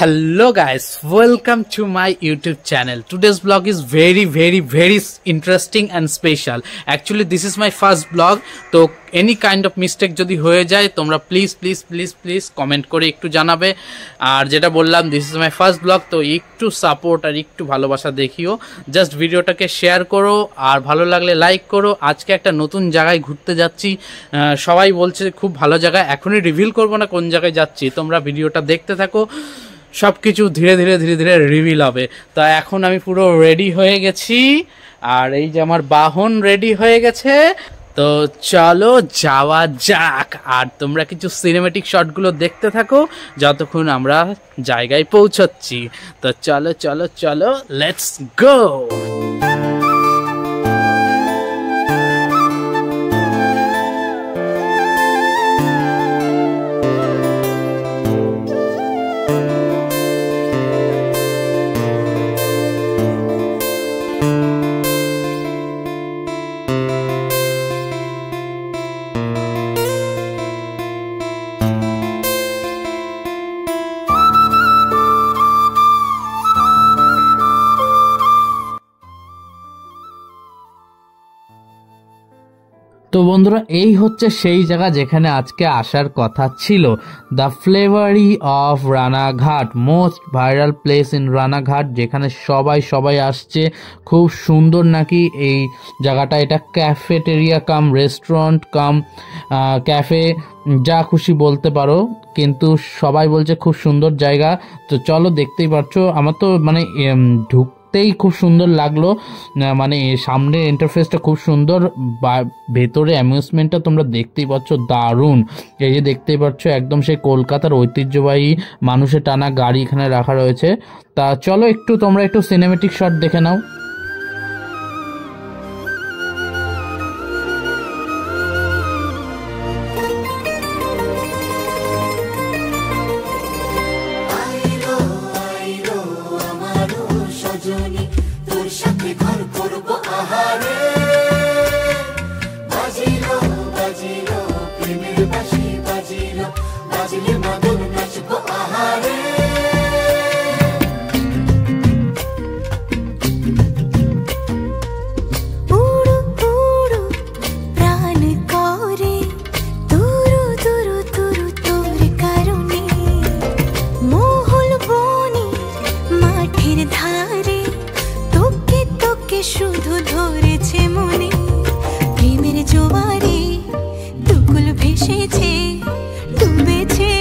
Hello guys, welcome to my YouTube channel. Today's vlog is very interesting and special. Actually this is my first vlog, so any kind of mistake jodi hoye jay tomra please comment kore ekটু জানাবে। আর যেটা বললাম this is my first vlog, তো একটু support আর একটু ভালোবাসা দেখিও, just ভিডিওটাকে share করো আর ভালো লাগলে লাইক করো। আজকে একটা নতুন জায়গায় ঘুরতে যাচ্ছি, সবাই বলছে খুব ভালো জায়গা, এখনই রিভিল করব না কোন জায়গায় যাচ্ছি, তোমরা ভিডিওটা দেখতে থাকো, সবকিছু ধীরে ধীরে রিভিল হবে। তো এখন আমি পুরো রেডি হয়ে গেছি আর এই যে আমার বাহন রেডি হয়ে গেছে, তো চলো যাওয়া যাক। আর তোমরা কিছু সিনেমেটিক শটগুলো দেখতে থাকো যতক্ষণ আমরা জায়গায় পৌঁছাচ্ছি। তো চলো লেটস গো। তো বন্ধুরা এই হচ্ছে সেই জায়গা যেখানে আজকে আসার কথা ছিল, the flavory of Ranaghat, most viral place in Ranaghat, যেখানে সবাই আসছে। খুব সুন্দর নাকি এই জায়গাটা, এটা cafeteria cum restaurant cum cafe, যা খুশি বলতে পারো, কিন্তু সবাই বলছে খুব সুন্দর জায়গা। তো চলো, দেখতেই পাচ্ছ আমার তো মানে খুব সুন্দর লাগলো, মানে সামনে ইন্টারফেসটা খুব সুন্দর, ভেতরে অ্যামিউজমেন্টটা তোমরা দেখতেই পাচ্ছ দারুণ। এই যে দেখতেই পাচ্ছ একদম সেই কলকাতার ঐতিহ্যবাহী মানুষের টানা গাড়ি এখানে রাখা রয়েছে। তা চলো তোমরা একটু সিনেমেটিক শট দেখে নাও। শুধু ধরেছে মনে প্রেমের জোয়ারে, দুকুল ভেসেছে, ডুবেছে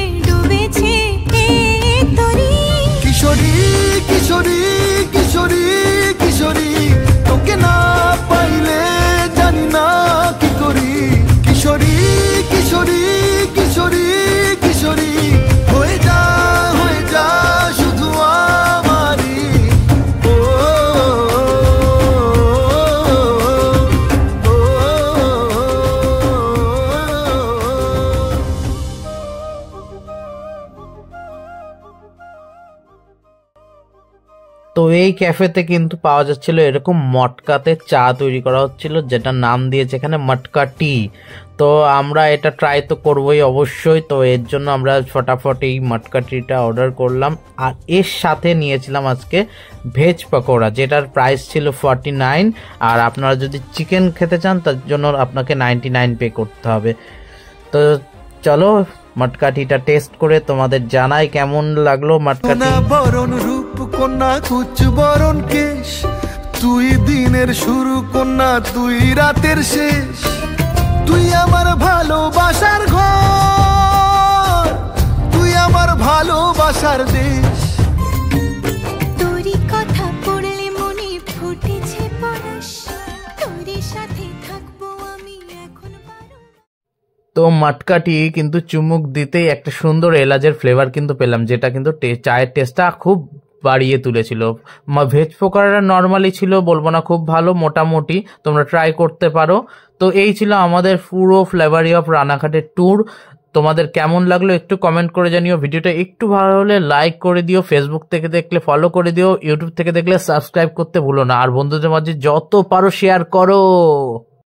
তরি। কিশোরী কিশোরী কিশোরী কিশোরী, তোকে না পাইলে জানি না কি করি। কিশোরী কিশোরী কিশোরী কিশোরী, হয়ে যা শুধু আমারই। তো এই ক্যাফেতে কিন্তু পাওয়া যাচ্ছিল এরকম মটকাতে চা তৈরি করা হচ্ছিল, যেটা নাম দিয়েছে এখানে মটকা টি। তো আমরা এটা ট্রাই তো করবোই অবশ্যই, তো এর জন্য আমরা ফটাফট এই মটকা টিটা অর্ডার করলাম। আর এর সাথে নিয়েছিলাম আজকে ভেজ পকোড়া, যেটার প্রাইস ছিল 49, আর আপনারা যদি চিকেন খেতে চান তার জন্য আপনাকে 99 পে করতে হবে। তো চলো মটকা টিটা টেস্ট করে তোমাদের জানাই কেমন লাগলো মটকা টি। বরণ রূপ কন্যা কুচ বরণ কেশ, তুই দিনের শুরু কন্যা তুই রাতের শেষ। তুই আমার ভালোবাসার ঘর, তুই আমার ভালোবাসার দেশ। তোরই কথা পড়লে মনে ফুটেছে পরশ, তোরই সাথে থাকবো আমি এখন পারো। তো মটকা টি কিন্তু চুমুক দিতেই একটা সুন্দর এলাচের ফ্লেভার কিন্তু পেলাম, যেটা কিন্তু চায়ের টেস্টটা খুব বাড়িয়ে তুলেছিল। ভেজ পকোড়াটা নর্মালি ছিল, বলবো না খুব ভালো, মোটামুটি তোমরা ট্রাই করতে পারো। তো এই ছিল আমাদের পুরো ফ্লেভারি অফ রানাঘাটের ট্যুর। তোমাদের কেমন লাগলো একটু কমেন্ট করে জানিও। ভিডিওটা একটু ভালো হলে লাইক করে দিও, ফেসবুক থেকে দেখলে ফলো করে দিও, ইউটিউব থেকে দেখলে সাবস্ক্রাইব করতে ভুলো না, আর বন্ধুদের মাঝে যত পারো শেয়ার করো।